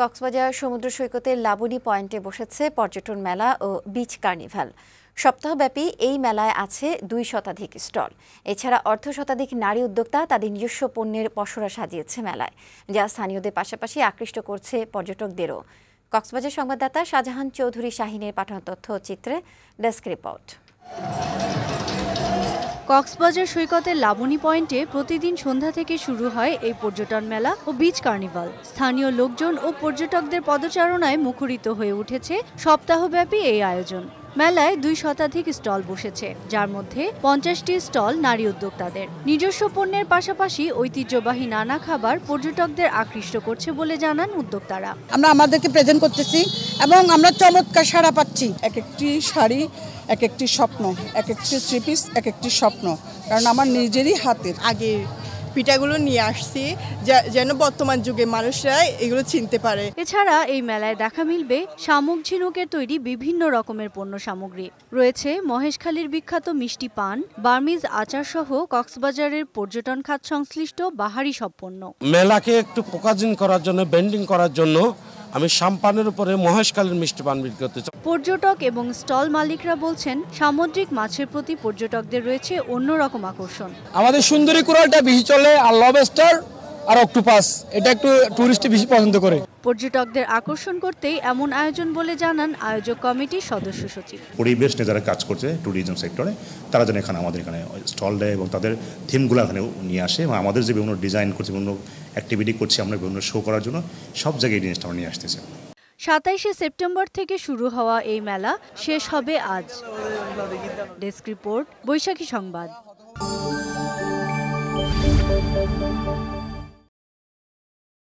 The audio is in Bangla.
কক্সবাজার সমুদ্র সৈকতের লাবণী পয়েন্টে বসেছে পর্যটন মেলা ও বিচ কার্নিভাল। সপ্তাহব্যাপী এই মেলায় আছে ২ শতাধিক স্টল। এছাড়া অর্ধশতাধিক নারী উদ্যোক্তা তাদের নিজস্ব পণ্যের পসরা সাজিয়েছে মেলায়, যা স্থানীয়দের পাশাপাশি আকৃষ্ট করছে পর্যটকদেরও। কক্সবাজার সংবাদদাতা শাহজাহান চৌধুরী শাহিনের পাঠানো তথ্য ও চিত্রে ডেস্ক রিপোর্ট। কক্সবাজার সৈকতের লাবণী পয়েন্টে প্রতিদিন সন্ধ্যা থেকে শুরু হয় এই পর্যটন মেলা ও বিচ কার্নিভাল। স্থানীয় লোকজন ও পর্যটকদের পদচারণায় মুখরিত হয়ে উঠেছে সপ্তাহব্যাপী এই আয়োজন। মেলায় ২ শতাধিক স্টল বসেছে, যার মধ্যে ৫০টি স্টল নারী উদ্যোক্তাদের। নিজস্ব পণ্যের পাশাপাশি ঐতিহ্যবাহী নানা খাবার পর্যটকদের আকৃষ্ট করছে বলে জানান উদ্যোক্তারা। আমরা আমাদেরকে প্রেজেন্ট করতেছি এবং আমরা চমৎকার সাড়া পাচ্ছি। এক একটি শাড়ি এক একটি স্বপ্ন, এক একটি থ্রি পিস এক একটি স্বপ্ন, কারণ আমার নিজেরই হাতের আগে পিঠাগুলো নিয়ে আসছি যেন বর্তমান যুগে মানুষরা এগুলো চিনতে পারে। এছাড়া এই মেলায় দেখা মিলবে শামুক ঝিনুকের তৈরি বিভিন্ন রকমের পণ্য সামগ্রী। রয়েছে মহেশখালীর বিখ্যাত মিষ্টি পান, বার্মিজ আচার সহ কক্সবাজারের পর্যটন খাত সংশ্লিষ্ট বাহারি সব পণ্য। মেলাকে একটু ফোকাসিং করার জন্য, ব্র্যান্ডিং করার জন্য আমি সাম্পানের উপরে মহেশখালীর মিষ্টি পান বিক্রি করতে চাই। পর্যটক এবং স্টল মালিকরা বলছেন সামুদ্রিক মাছের প্রতি পর্যটকদের রয়েছে অন্যরকম আকর্ষণ। আমাদের সুন্দরী কোরালটা বেশি চলে, আর লবস্টার আর অক্টোপাস এটা একটু টুরিস্ট বেশি পছন্দ করে। পর্যটকদের আকর্ষণ করতেই এমন আয়োজন বলে জানান আয়োজক কমিটির সদস্য সচিব। পরিবেশ নিয়ে যারা কাজ করছে ট্যুরিজম সেক্টরে, তারা যেন আমাদের এখানে স্টল দেয় এবং তাদের থিমগুলো এখানে নিয়ে আসে এবং আমাদের যে বিভিন্ন ডিজাইন করছে, বিভিন্ন অ্যাক্টিভিটি করছি আমরা বিভিন্ন শো করার জন্য সব জায়গায় এই জিনিসটা আমরা নিয়ে আসতেছি। ২৭শে সেপ্টেম্বর থেকে শুরু হওয়া এই মেলা শেষ হবে আজ। ডেস্ক রিপোর্ট, বৈশাখী সংবাদ।